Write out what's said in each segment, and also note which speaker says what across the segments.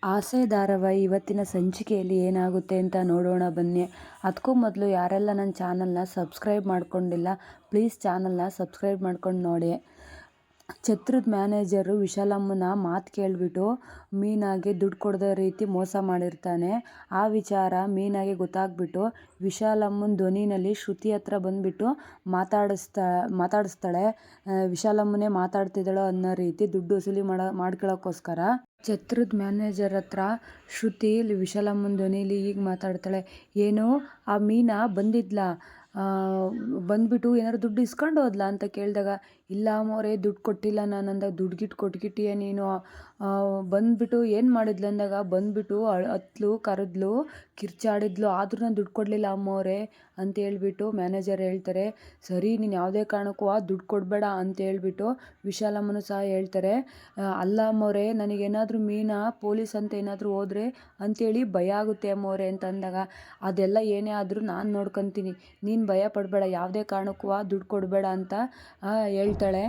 Speaker 1: ಆಸೆ ಧಾರಾವಾಹಿ ಇವತ್ತಿನ ಸಂಚಿಕೆಯಲ್ಲಿ ಏನಾಗುತ್ತೆ ಅಂತ ನೋಡೋಣ ಬನ್ನಿ. ಅದಕ್ಕೂ ಮೊದಲು ಯಾರೆಲ್ಲ ನನ್ನ ಚಾನಲ್ನ ಸಬ್ಸ್ಕ್ರೈಬ್ ಮಾಡ್ಕೊಂಡಿಲ್ಲ ಪ್ಲೀಸ್ ಚಾನಲ್ನ ಸಬ್ಸ್ಕ್ರೈಬ್ ಮಾಡ್ಕೊಂಡು ನೋಡಿ. ಛತ್ರದ ಮ್ಯಾನೇಜರು ವಿಶಾಲಮ್ಮನ ಮಾತು ಕೇಳಿಬಿಟ್ಟು ಮೀನಾಗೆ ದುಡ್ಡು ಕೊಡದ ರೀತಿ ಮೋಸ ಮಾಡಿರ್ತಾನೆ. ಆ ವಿಚಾರ ಮೀನಾಗೆ ಗೊತ್ತಾಗ್ಬಿಟ್ಟು ವಿಶಾಲಮ್ಮನ ಧ್ವನಿನಲ್ಲಿ ಶ್ರುತಿ ಹತ್ರ ಬಂದುಬಿಟ್ಟು ಮಾತಾಡಿಸ್ತಾಳೆ. ವಿಶಾಲಮ್ಮನೇ ಮಾತಾಡ್ತಿದ್ದಾಳೋ ಅನ್ನೋ ರೀತಿ ದುಡ್ಡು ವಸೂಲಿ ಮಾಡ್ಕೊಳ್ಳೋಕ್ಕೋಸ್ಕರ ಛತ್ರದ ಮ್ಯಾನೇಜರ್ ಹತ್ರ ಶ್ರುತಿ ವಿಶಾಲಮ್ಮನ ಧ್ವನಿಲಿ ಈಗ ಮಾತಾಡ್ತಾಳೆ. ಏನು ಆ ಮೀನಾ ಬಂದಿದ್ಲಾ, ಬಂದ್ಬಿಟ್ಟು ಏನಾದ್ರು ದುಡ್ಡು ಇಸ್ಕೊಂಡು ಹೋದ್ಲಾ ಅಂತ ಕೇಳಿದಾಗ, ಇಲ್ಲ ಅಮ್ಮೋರೆ ದುಡ್ಡು ಕೊಟ್ಟಿಲ್ಲ ನಾನು ಅಂದಾಗ, ದುಡ್ಡು ಕೊಟ್ಗಿಟ್ಟಿಯೇ ನೀನು, ಬಂದ್ಬಿಟ್ಟು ಏನು ಮಾಡಿದ್ಲು ಅಂದಾಗ, ಬಂದ್ಬಿಟ್ಟು ಹತ್ಲು ಕರೆದ್ಲು ಕಿರ್ಚಾಡಿದ್ಲು ಆದ್ರೂ ನಾನು ದುಡ್ಡು ಕೊಡಲಿಲ್ಲ ಅಮ್ಮೋರೆ ಅಂತ ಹೇಳ್ಬಿಟ್ಟು ಮ್ಯಾನೇಜರ್ ಹೇಳ್ತಾರೆ. ಸರಿ ನೀನು ಯಾವುದೇ ಕಾರಣಕ್ಕೂ ದುಡ್ಡು ಕೊಡಬೇಡ ಅಂತ ಹೇಳ್ಬಿಟ್ಟು ವಿಶಾಲಮ್ಮನೂ ಸಹ ಹೇಳ್ತಾರೆ. ಅಲ್ಲ ಅಮ್ಮೋರೆ ನನಗೇನಾದರೂ ಮೀನಾ ಪೊಲೀಸ್ ಅಂತ ಏನಾದರೂ ಹೋದ್ರೆ ಅಂಥೇಳಿ ಭಯ ಆಗುತ್ತೆ ಅಮ್ಮೋರೆ ಅಂತ ಅಂದಾಗ, ಅದೆಲ್ಲ ಏನೇ ಆದರೂ ನಾನು ನೋಡ್ಕೊತೀನಿ, ನೀನು ಭಯ ಪಡಬೇಡ, ಯಾವುದೇ ಕಾರಣಕ್ಕೂ ದುಡ್ಡು ಕೊಡಬೇಡ ಅಂತ ಹೇಳ್ತಾಳೆ.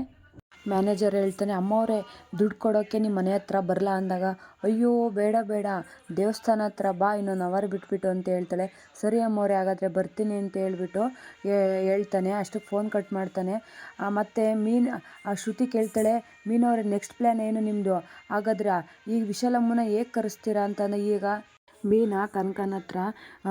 Speaker 1: ಮ್ಯಾನೇಜರ್ ಹೇಳ್ತಾನೆ, ಅಮ್ಮವ್ರೆ ದುಡ್ಡು ಕೊಡೋಕ್ಕೆ ನಿಮ್ಮ ಮನೆ ಹತ್ರ ಬರಲಾ ಅಂದಾಗ, ಅಯ್ಯೋ ಬೇಡ ಬೇಡ ದೇವಸ್ಥಾನ ಹತ್ರ ಬಾ ಇನ್ನೊಂದು ಅವರ್ ಬಿಟ್ಬಿಟ್ಟು ಅಂತ ಹೇಳ್ತಾಳೆ. ಸರಿ ಅಮ್ಮವ್ರೆ ಹಾಗಾದರೆ ಬರ್ತೀನಿ ಅಂತ ಹೇಳ್ಬಿಟ್ಟು ಹೇಳ್ತಾನೆ. ಅಷ್ಟಕ್ಕೆ ಫೋನ್ ಕಟ್ ಮಾಡ್ತಾನೆ. ಮತ್ತು ಶ್ರುತಿ ಕೇಳ್ತಾಳೆ, ಮೀನವ್ರೆ ನೆಕ್ಸ್ಟ್ ಪ್ಲ್ಯಾನ್ ಏನು ನಿಮ್ಮದು, ಹಾಗಾದ್ರೆ ಈಗ ವಿಶಾಲಮ್ಮನ ಹೇಗೆ ಕರೆಸ್ತೀರಾ ಅಂತಂದ. ಈಗ ಮೀನಾ ಕನಕನ ಹತ್ರ,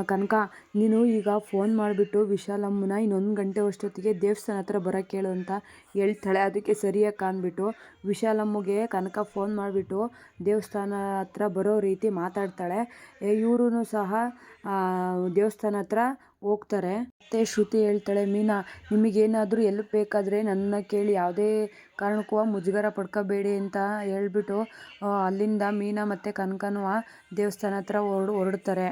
Speaker 1: ಕನಕ ನೀನು ಈಗ ಫೋನ್ ಮಾಡಿಬಿಟ್ಟು ವಿಶಾಲಮ್ಮನ ಇನ್ನೊಂದು ಗಂಟೆ ಅಷ್ಟೊತ್ತಿಗೆ ದೇವಸ್ಥಾನ ಹತ್ರ ಬರೋಕ್ಕೆ ಹೇಳು ಅಂತ ಹೇಳ್ತಾಳೆ. ಅದಕ್ಕೆ ಸರಿಯಾಗಿ ಕಾಣ್ಬಿಟ್ಟು ವಿಶಾಲಮ್ಮಗೆ ಕನಕ ಫೋನ್ ಮಾಡಿಬಿಟ್ಟು ದೇವಸ್ಥಾನ ಹತ್ರ ಬರೋ ರೀತಿ ಮಾತಾಡ್ತಾಳೆ. ಇವರು ಸಹ ದೇವಸ್ಥಾನ ಹತ್ರ ಹೋಗ್ತಾರೆ. ಮತ್ತು ಶ್ರುತಿ ಹೇಳ್ತಾಳೆ, ಮೀನಾ ನಿಮಗೇನಾದರೂ ಎಲ್ಪ್ ಬೇಕಾದರೆ ನನ್ನ ಕೇಳಿ, ಯಾವುದೇ ಕಾರಣಕ್ಕೂ ಮುಜುಗರ ಪಡ್ಕೋಬೇಡಿ ಅಂತ ಹೇಳ್ಬಿಟ್ಟು ಅಲ್ಲಿಂದ ಮೀನಾ ಮತ್ತು ಕನಕನೂ ದೇವಸ್ಥಾನ ಹತ್ರ ಹೊರಡ್ತಾರೆ.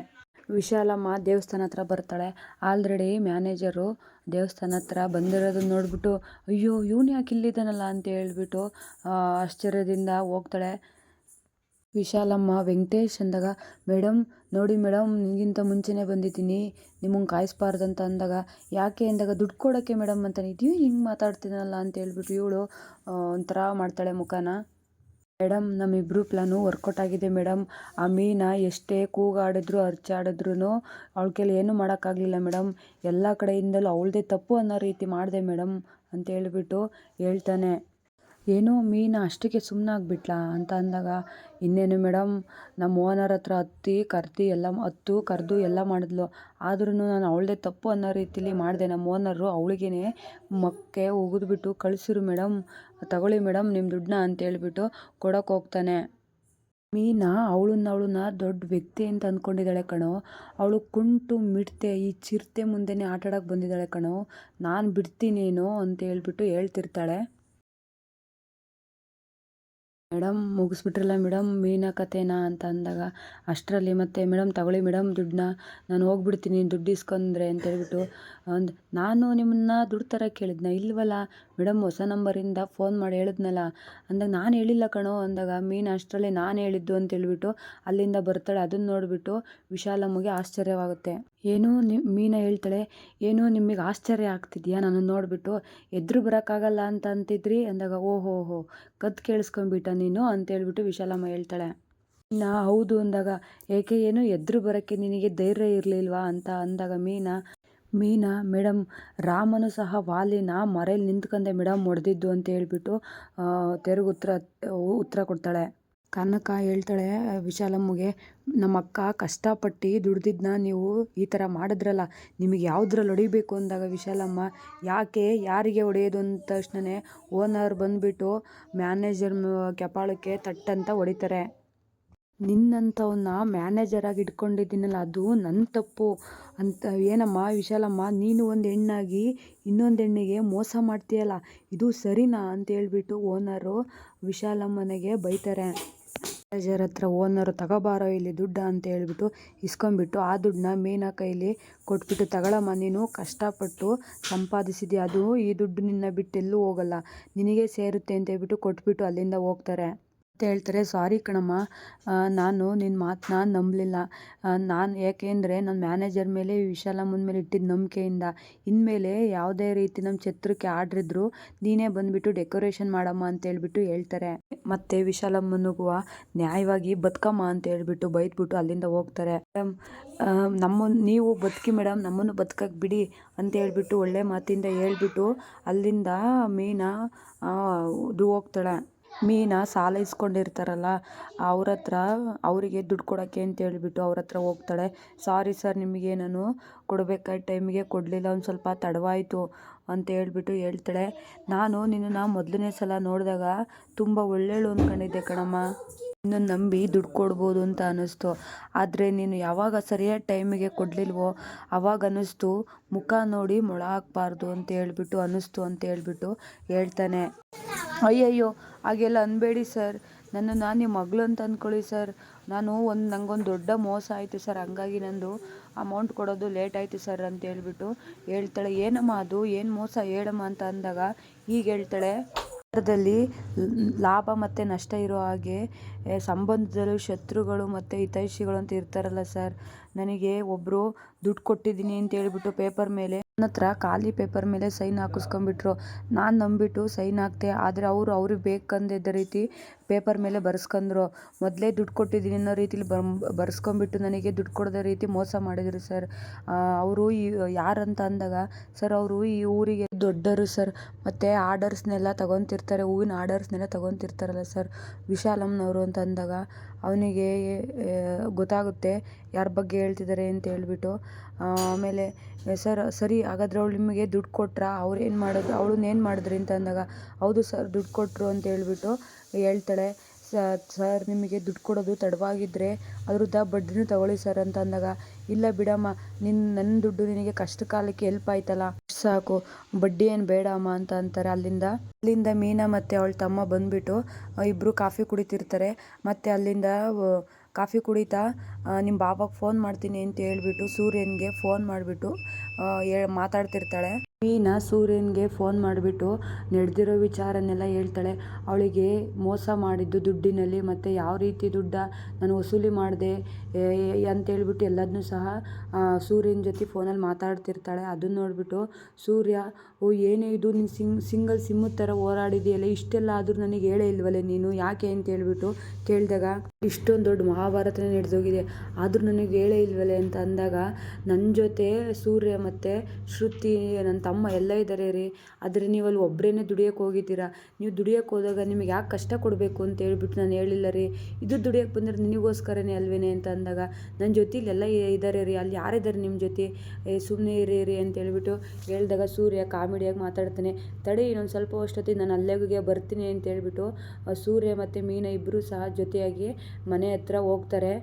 Speaker 1: ವಿಶಾಲಮ್ಮ ದೇವಸ್ಥಾನ ಹತ್ರ ಬರ್ತಾಳೆ. ಆಲ್ರೆಡಿ ಮ್ಯಾನೇಜರು ದೇವಸ್ಥಾನ ಹತ್ರ ಬಂದಿರೋದನ್ನ ನೋಡಿಬಿಟ್ಟು, ಅಯ್ಯೋ ಇವನು ಯಾಕೆ ಇಲ್ಲಿದ್ದಾನಲ್ಲ ಅಂತ ಹೇಳ್ಬಿಟ್ಟು ಆಶ್ಚರ್ಯದಿಂದ ಹೋಗ್ತಾಳೆ. ವಿಶಾಲಮ್ಮ ವೆಂಕಟೇಶ್ ಅಂದಾಗ, ಮೇಡಮ್ ನೋಡಿ ಮೇಡಮ್ ನಿಮಗಿಂತ ಮುಂಚೆನೇ ಬಂದಿದ್ದೀನಿ, ನಿಮಗೆ ಕಾಯಿಸ್ಬಾರ್ದು ಅಂತ ಅಂದಾಗ, ಯಾಕೆ ಅಂದಾಗ, ದುಡ್ಡು ಕೊಡೋಕ್ಕೆ ಮೇಡಮ್ ಅಂತಾನೆ, ಇದು ಹಿಂಗೆ ಮಾತಾಡ್ತೀನಲ್ಲ ಅಂತ ಹೇಳ್ಬಿಟ್ಟು ಇವಳು ಒಂಥರ ಮಾಡ್ತಾಳೆ ಮುಖನ. ಮೇಡಮ್ ನಮ್ಮಿಬ್ಬರು ಪ್ಲ್ಯಾನು ವರ್ಕೌಟ್ ಆಗಿದೆ ಮೇಡಮ್, ಆ ಮೀನಾ ಎಷ್ಟೇ ಕೂಗಾಡಿದ್ರು ಅರ್ಚಾಡಿದ್ರು ಅವಳ ಕೈಲಿ ಏನೂ ಮಾಡೋಕ್ಕಾಗಲಿಲ್ಲ ಮೇಡಮ್, ಎಲ್ಲ ಕಡೆಯಿಂದಲೂ ಅವಳದೇ ತಪ್ಪು ಅನ್ನೋ ರೀತಿ ಮಾಡಿದೆ ಮೇಡಮ್ ಅಂತ ಹೇಳ್ಬಿಟ್ಟು ಹೇಳ್ತಾನೆ. ಏನೋ ಮೀನಾ ಅಷ್ಟಕ್ಕೆ ಸುಮ್ಮನಾಗ್ಬಿಟ್ಲಾ ಅಂತ ಅಂದಾಗ, ಇನ್ನೇನು ಮೇಡಮ್ ನಮ್ಮ ಓನರ್ ಹತ್ರ ಕರೆದು ಎಲ್ಲ ಮಾಡಿದ್ಲು, ಆದ್ರೂ ನಾನು ಅವಳದೇ ತಪ್ಪು ಅನ್ನೋ ರೀತಿಲಿ ಮಾಡಿದೆ. ನಮ್ಮ ಓನರು ಅವಳಿಗೇನೆ ಮಕ್ಕೆ ಉಗಿದ್ಬಿಟ್ಟು ಕಳಿಸಿರು ಮೇಡಮ್, ತಗೊಳ್ಳಿ ಮೇಡಮ್ ನಿಮ್ಮ ದುಡ್ಡನ್ನ ಅಂತ ಹೇಳ್ಬಿಟ್ಟು ಕೊಡೋಕೆ ಹೋಗ್ತಾನೆ. ಮೀನಾ ಅವಳನ್ನ ದೊಡ್ಡ ವ್ಯಕ್ತಿ ಅಂತ ಅಂದ್ಕೊಂಡಿದ್ದಾಳೆ ಕಣೋ, ಅವಳು ಕುಂಟು ಮಿಡ್ತೆ ಈ ಚಿರತೆ ಮುಂದೆನೇ ಆಟಾಡೋಕೆ ಬಂದಿದ್ದಾಳೆ ಕಣೋ, ನಾನು ಬಿಡ್ತೀನೇನೋ ಅಂತ ಹೇಳ್ಬಿಟ್ಟು ಹೇಳ್ತಿರ್ತಾಳೆ. ಮೇಡಮ್ ಮುಗಿಸ್ಬಿಟ್ರಲ್ಲ ಮೇಡಮ್ ಮೀನಾ ಕಥೆನಾ ಅಂತ ಅಂದಾಗ, ಅಷ್ಟರಲ್ಲಿ ಮತ್ತೆ ಮೇಡಮ್ ತಗೊಳ್ಳಿ ಮೇಡಮ್ ದುಡ್ಡನ್ನ, ನಾನು ಹೋಗ್ಬಿಡ್ತೀನಿ ದುಡ್ಡು ಇಸ್ಕೊಂಡ್ರೆ ಅಂತ ಹೇಳ್ಬಿಟ್ಟು ನಾನು ನಿಮ್ಮನ್ನ ದುಡ್ಡು ತರಕ್ಕೆ ಹೇಳಿದ್ನ ಇಲ್ವಲ್ಲ ಮೇಡಮ್, ಹೊಸ ನಂಬರಿಂದ ಫೋನ್ ಮಾಡಿ ಹೇಳಿದ್ನಲ್ಲ ಅಂದಾಗ, ನಾನು ಹೇಳಿಲ್ಲ ಕಣೋ ಅಂದಾಗ, ಮೀನಾ ಅಷ್ಟರಲ್ಲಿ ನಾನು ಹೇಳಿದ್ದು ಅಂತ ಹೇಳ್ಬಿಟ್ಟು ಅಲ್ಲಿಂದ ಬರ್ತಾಳೆ. ಅದನ್ನು ನೋಡಿಬಿಟ್ಟು ವಿಶಾಲಮ್ಮಗೆ ಆಶ್ಚರ್ಯವಾಗುತ್ತೆ. ಏನೋ ಮೀನಾ ಹೇಳ್ತಾಳೆ, ಏನೋ ನಿಮಗೆ ಆಶ್ಚರ್ಯ ಆಗ್ತಿದೆಯಾ ನನ್ನನ್ನು ನೋಡಿಬಿಟ್ಟು, ಎದುರು ಬರೋಕ್ಕಾಗಲ್ಲ ಅಂತ ಅಂತಿದ್ರಿ ಅಂದಾಗ, ಓಹೋ ಕದ್ದು ಕೇಳಿಸ್ಕೊಂಬಿಟ್ಟ ನೀನು ಅಂತ ಹೇಳ್ಬಿಟ್ಟು ವಿಶಾಲಮ್ಮ ಹೇಳ್ತಾಳೆ. ಹೌದು ಅಂದಾಗ, ಏಕೆ ಏನು ಎದುರು ಬರೋಕ್ಕೆ ನಿನಗೆ ಧೈರ್ಯ ಇರಲಿಲ್ವಾ ಅಂತ ಅಂದಾಗ, ಮೀನಾ ಮೇಡಮ್ ರಾಮನು ಸಹ ವಾಲಿನ ಮರೆಯಲ್ಲಿ ನಿಂತ್ಕೊಂಡೆ ಮೇಡಮ್ ಹೊಡೆದಿದ್ದು ಅಂತ ಹೇಳ್ಬಿಟ್ಟು ತೆರಿಗೆ ಉತ್ತರ ಕೊಡ್ತಾಳೆ. ಕನಕ ಹೇಳ್ತಾಳೆ ವಿಶಾಲಮ್ಮಗೆ, ನಮ್ಮ ಅಕ್ಕ ಕಷ್ಟಪಟ್ಟು ದುಡ್ದಿದ್ದನ್ನ ನೀವು ಈ ಥರ ಮಾಡಿದ್ರಲ್ಲ, ನಿಮಗೆ ಯಾವುದ್ರಲ್ಲಿ ಹೊಡಿಬೇಕು ಅಂದಾಗ ವಿಶಾಲಮ್ಮ, ಯಾರಿಗೆ ಹೊಡೆಯೋದು ಅಂದ ತಕ್ಷಣವೇ ಓನರ್ ಬಂದುಬಿಟ್ಟು ಮ್ಯಾನೇಜರ್ ಕಪಾಳಕ್ಕೆ ತಟ್ಟಂತ ಹೊಡಿತಾರೆ. ನಿನ್ನಂಥವನ್ನ ಮ್ಯಾನೇಜರಾಗಿ ಇಟ್ಕೊಂಡಿದ್ದೀನಲ್ಲ ಅದು ನನ್ನ ತಪ್ಪು ಅಂತ. ಏನಮ್ಮ ವಿಶಾಲಮ್ಮ ನೀನು ಒಂದು ಹೆಣ್ಣಾಗಿ ಇನ್ನೊಂದು ಹೆಣ್ಣಿಗೆ ಮೋಸ ಮಾಡ್ತೀಯಲ್ಲ, ಇದು ಸರಿನಾ ಅಂತ ಹೇಳ್ಬಿಟ್ಟು ಓನರು ವಿಶಾಲಮ್ಮನಿಗೆ ಬೈತಾರೆ. ಮ್ಯಾನೇಜರ್ ಹತ್ರ ಓನರು, ತಗೋಬಾರೋ ಇಲ್ಲಿ ದುಡ್ಡು ಅಂತ ಹೇಳ್ಬಿಟ್ಟು ಇಸ್ಕೊಂಡ್ಬಿಟ್ಟು ಆ ದುಡ್ಡನ್ನ ಮೀನಾ ಕೈಲಿ ಕೊಟ್ಬಿಟ್ಟು, ತಗೊಳಮ್ಮ ನೀನು ಕಷ್ಟಪಟ್ಟು ಸಂಪಾದಿಸಿದ್ಯಾ, ಅದು ಈ ದುಡ್ಡು ನಿನ್ನ ಬಿಟ್ಟು ಎಲ್ಲೂ ಹೋಗಲ್ಲ, ನಿನಗೆ ಸೇರುತ್ತೆ ಅಂತ ಹೇಳ್ಬಿಟ್ಟು ಕೊಟ್ಬಿಟ್ಟು ಅಲ್ಲಿಂದ ಹೋಗ್ತಾರೆ. ಅಂತ ಹೇಳ್ತಾರೆ. ಸಾರಿ ಕಣಮ್ಮ, ನಾನು ನಿನ್ನ ಮಾತನ್ನ ನಂಬಲಿಲ್ಲ. ನಾನು ಯಾಕೆಂದರೆ ನನ್ನ ಮ್ಯಾನೇಜರ್ ಮೇಲೆ ವಿಶಾಲಮ್ಮನ ಮೇಲೆ ಇಟ್ಟಿದ್ದ ನಂಬಿಕೆಯಿಂದ ಇನ್ಮೇಲೆ ಯಾವುದೇ ರೀತಿ ನಮ್ಮ ಛತ್ರಕ್ಕೆ ಆರ್ಡ್ರ್ ಇದ್ದರೂ ನೀನೇ ಬಂದುಬಿಟ್ಟು ಡೆಕೋರೇಷನ್ ಮಾಡಮ್ಮ ಅಂತ ಹೇಳ್ಬಿಟ್ಟು ಹೇಳ್ತಾರೆ. ಮತ್ತು ವಿಶಾಲಮ್ಮನಿಗೂ ನ್ಯಾಯವಾಗಿ ಬದುಕಮ್ಮ ಅಂತ ಹೇಳ್ಬಿಟ್ಟು ಬೈದ್ಬಿಟ್ಟು ಅಲ್ಲಿಂದ ಹೋಗ್ತಾರೆ. ನೀವು ಬದುಕಿ ಮೇಡಮ್, ನಮ್ಮನ್ನು ಬದುಕಕ್ಕೆ ಬಿಡಿ ಅಂತ ಹೇಳ್ಬಿಟ್ಟು ಒಳ್ಳೆ ಮಾತಿಂದ ಹೇಳ್ಬಿಟ್ಟು ಅಲ್ಲಿಂದ ಮೀನಾ ಹೋಗ್ತಾಳೆ. ಮೀನಾ ಸಾಲ ಇಸ್ಕೊಂಡಿರ್ತಾರಲ್ಲ ಅವ್ರ ಹತ್ರ ಅವರಿಗೆ ದುಡ್ಡು ಕೊಡೋಕ್ಕೆ ಅಂತ ಹೇಳ್ಬಿಟ್ಟು ಅವ್ರ ಹತ್ರ ಹೋಗ್ತಾಳೆ. ಸಾರಿ ಸರ್, ನಿಮಗೆ ನಾನು ಕೊಡಬೇಕಾದ ಟೈಮಿಗೆ ಕೊಡಲಿಲ್ಲ, ಒಂದು ಸ್ವಲ್ಪ ತಡವಾಯಿತು ಅಂತ ಹೇಳ್ಬಿಟ್ಟು ಹೇಳ್ತಾಳೆ. ನಾನು ನಿನ್ನನ್ನು ಮೊದಲನೇ ಸಲ ನೋಡಿದಾಗ ತುಂಬ ಒಳ್ಳೆಯಳು ಅಂದ್ಕೊಂಡಿದ್ದೆ ಕಣಮ್ಮ, ನಿನ್ನನ್ನು ನಂಬಿ ದುಡ್ಡು ಕೊಡ್ಬೋದು ಅಂತ ಅನ್ನಿಸ್ತು. ಆದರೆ ನೀನು ಯಾವಾಗ ಸರಿಯಾದ ಟೈಮಿಗೆ ಕೊಡಲಿಲ್ವೋ ಅವಾಗ ಅನ್ನಿಸ್ತು ಮುಖ ನೋಡಿ ಮೊಳ ಹಾಕಬಾರ್ದು ಅಂತ ಹೇಳ್ಬಿಟ್ಟು ಅನ್ನಿಸ್ತು ಅಂತ ಹೇಳ್ಬಿಟ್ಟು ಹೇಳ್ತಾನೆ. ಅಯ್ಯಯ್ಯೋ ಹಾಗೆಲ್ಲ ಅನ್ಬೇಡಿ ಸರ್, ನನ್ನನ್ನು ನಿಮ್ಮ ಮಗಳು ಅಂತ ಅಂದ್ಕೊಳ್ಳಿ ಸರ್. ನನಗೊಂದು ದೊಡ್ಡ ಮೋಸ ಆಯಿತು ಸರ್, ಹಂಗಾಗಿ ನಂದು ಅಮೌಂಟ್ ಕೊಡೋದು ಲೇಟ್ ಆಯಿತು ಸರ್ ಅಂತ ಹೇಳ್ಬಿಟ್ಟು ಹೇಳ್ತಾಳೆ. ಏನಮ್ಮ ಅದು, ಏನು ಮೋಸ ಹೇಳಮ್ಮ ಅಂತ ಅಂದಾಗ ಹೀಗೆ ಹೇಳ್ತಾಳೆ. ದಲ್ಲಿ ಲಾಭ ಮತ್ತು ನಷ್ಟ ಇರೋ ಹಾಗೆ ಸಂಬಂಧದಲ್ಲೂ ಶತ್ರುಗಳು ಮತ್ತು ಹಿತೈಷಿಗಳು ಅಂತ ಇರ್ತಾರಲ್ಲ ಸರ್. ನನಗೆ ಒಬ್ಬರು ದುಡ್ಡು ಕೊಟ್ಟಿದ್ದೀನಿ ಅಂತ ಹೇಳ್ಬಿಟ್ಟು ಪೇಪರ್ ಮೇಲೆ ನನ್ನ ಹತ್ರ ಖಾಲಿ ಪೇಪರ್ ಮೇಲೆ ಸೈನ್ ಹಾಕಿಸ್ಕೊಂಡ್ಬಿಟ್ರು. ನಾನು ನಂಬಿಟ್ಟು ಸೈನ್ ಹಾಕ್ತೆ. ಆದರೆ ಅವ್ರಿಗೆ ಬೇಕಂದಿದ್ದ ರೀತಿ ಪೇಪರ್ ಮೇಲೆ ಬರ್ಸ್ಕೊಂಡ್ರು. ಮೊದಲೇ ದುಡ್ಡು ಕೊಟ್ಟಿದ್ದೀನಿ ಅನ್ನೋ ರೀತಿಲಿ ಬರ್ಸ್ಕೊಂಡ್ಬಿಟ್ಟು ನನಗೆ ದುಡ್ಡು ಕೊಡದ ರೀತಿ ಮೋಸ ಮಾಡಿದರು ಸರ್. ಅವರು ಯಾರಂತ ಅಂದಾಗ ಸರ್, ಅವರು ಈ ಊರಿಗೆ ದೊಡ್ಡರು ಸರ್, ಮತ್ತು ಆರ್ಡರ್ಸ್ನೆಲ್ಲ ತೊಗೊತಿರ್ತಾರೆ, ಹೂವಿನ ಆರ್ಡರ್ಸ್ನೆಲ್ಲ ತೊಗೊತಿರ್ತಾರಲ್ಲ ಸರ್, ವಿಶಾಲಮ್ಮನವರು ಅಂತ ಅಂದಾಗ ಅವನಿಗೆ ಗೊತ್ತಾಗುತ್ತೆ ಯಾರ ಬಗ್ಗೆ ಹೇಳ್ತಿದ್ದಾರೆ ಅಂತ ಹೇಳ್ಬಿಟ್ಟು. ಆಮೇಲೆ ಸರ್ ಸರಿ, ಹಾಗಾದರೆ ಅವಳು ನಿಮಗೆ ದುಡ್ಡು ಕೊಟ್ರಾ, ಅವಳನ್ನೇನು ಮಾಡಿದ್ರಿ ಅಂತ ಅಂದಾಗ ಹೌದು ಸರ್ ದುಡ್ಡು ಕೊಟ್ಟರು ಅಂತ ಹೇಳ್ಬಿಟ್ಟು ಹೇಳ್ತಾಳೆ. ಸರ್ ನಿಮಗೆ ದುಡ್ಡು ಕೊಡೋದು ತಡವಾಗಿದ್ದರೆ ಅದ್ರದ್ದು ಬಡ್ಡಿನೂ ತಗೊಳ್ಳಿ ಸರ್ ಅಂತ ಅಂದಾಗ ಇಲ್ಲ ಬಿಡಮ್ಮ, ನನ್ನ ದುಡ್ಡು ನಿನಗೆ ಕಷ್ಟ ಕಾಲಕ್ಕೆ ಹೆಲ್ಪ್ ಆಯ್ತಲ್ಲ ಸಾಕು, ಬಡ್ಡಿ ಏನು ಬೇಡ ಅಮ್ಮ ಅಂತ ಅಂತಾರೆ. ಅಲ್ಲಿಂದ ಮೀನಾ ಮತ್ತು ಅವಳ ತಮ್ಮ ಬಂದುಬಿಟ್ಟು ಇಬ್ಬರು ಕಾಫಿ ಕುಡಿತಿರ್ತಾರೆ. ಮತ್ತು ಅಲ್ಲಿಂದ ಕಾಫಿ ಕುಡಿತಾ ನಿಮ್ಮ ಬಾಬಾಗೆ ಫೋನ್ ಮಾಡ್ತೀನಿ ಅಂತ ಹೇಳ್ಬಿಟ್ಟು ಸೂರ್ಯನಿಗೆ ಫೋನ್ ಮಾಡಿಬಿಟ್ಟು ಮಾತಾಡ್ತಿರ್ತಾಳೆ. ಮೀನಾ ಸೂರ್ಯನಿಗೆ ಫೋನ್ ಮಾಡಿಬಿಟ್ಟು ನಡೆದಿರೋ ವಿಚಾರನೆಲ್ಲ ಹೇಳ್ತಾಳೆ. ಅವಳಿಗೆ ಮೋಸ ಮಾಡಿದ್ದು ದುಡ್ಡಿನಲ್ಲಿ ಮತ್ತು ಯಾವ ರೀತಿ ದುಡ್ಡ ನಾನು ವಸೂಲಿ ಮಾಡಿದೆ ಅಂತೇಳ್ಬಿಟ್ಟು ಎಲ್ಲದನ್ನೂ ಸಹ ಸೂರ್ಯನ ಜೊತೆ ಫೋನಲ್ಲಿ ಮಾತಾಡ್ತಿರ್ತಾಳೆ. ಅದನ್ನು ನೋಡಿಬಿಟ್ಟು ಸೂರ್ಯ, ಓ ಏನೇ ಇದು ನೀನು ಸಿಂಗಲ್ ಸಿಮ್ಮದ ಥರ ಹೋರಾಡಿದೆಯಲ್ಲ, ಇಷ್ಟೆಲ್ಲ ಆದರೂ ನನಗೆ ಹೇಳೇ ಇಲ್ವಲ್ಲೇ ನೀನು, ಯಾಕೆ ಅಂತ ಹೇಳ್ಬಿಟ್ಟು ಕೇಳಿದಾಗ ಇಷ್ಟೊಂದು ದೊಡ್ಡ ಮಹಾಭಾರತನೇ ನಡೆದೋಗಿದೆ ಆದರೂ ನನಗೆ ಹೇಳೇ ಇಲ್ವಲ್ಲೇ ಅಂತ ಅಂದಾಗ ನನ್ನ ಜೊತೆ ಸೂರ್ಯ ಮತ್ತು ಶ್ರುತಿ ನನ್ನ ತಮ್ಮ ಎಲ್ಲ ಇದ್ದಾರೆ ರೀ, ಆದರೆ ನೀವು ಅಲ್ಲಿ ಒಬ್ಬರೇನೆ ದುಡಿಯೋಕ್ಕೆ ಹೋಗಿದ್ದೀರಾ. ನೀವು ದುಡಿಯೋಕ್ಕೆ ಹೋದಾಗ ನಿಮಗೆ ಯಾಕೆ ಕಷ್ಟ ಕೊಡಬೇಕು ಅಂತ ಹೇಳ್ಬಿಟ್ಟು ನಾನು ಹೇಳಿಲ್ಲ ರೀ, ಇದು ದುಡಿಯೋಕ್ಕೆ ಬಂದರೆ ನಿನಗೋಸ್ಕರನೇ ಅಲ್ವೇನೆ ಅಂತ ಅಂದಾಗ ನನ್ನ ಜೊತೆಲಿ ಎಲ್ಲ ಇದ್ದಾರೆ ರೀ, ಅಲ್ಲಿ ಯಾರಿದ್ದಾರೆ ನಿಮ್ಮ ಜೊತೆ, ಸುಮ್ಮನೆ ಇರಿ ಅಂತ ಹೇಳ್ಬಿಟ್ಟು ಹೇಳಿದಾಗ ಸೂರ್ಯ ಕಾಮಿಡಿಯಾಗಿ ಮಾತಾಡ್ತಾನೆ. ತಡೆ ಇನ್ನೊಂದು ಸ್ವಲ್ಪ ಅಷ್ಟೊತ್ತಿಗೆ ನಾನು ಅಲ್ಲಿಗೆ ಬರ್ತೀನಿ ಅಂತ ಹೇಳ್ಬಿಟ್ಟು ಸೂರ್ಯ ಮತ್ತು ಮೀನಾ ಇಬ್ಬರೂ ಸಹ ಜೊತೆಯಾಗಿ ಮನೆ ಹತ್ರ ಹೋಗ್ತಾರೆ.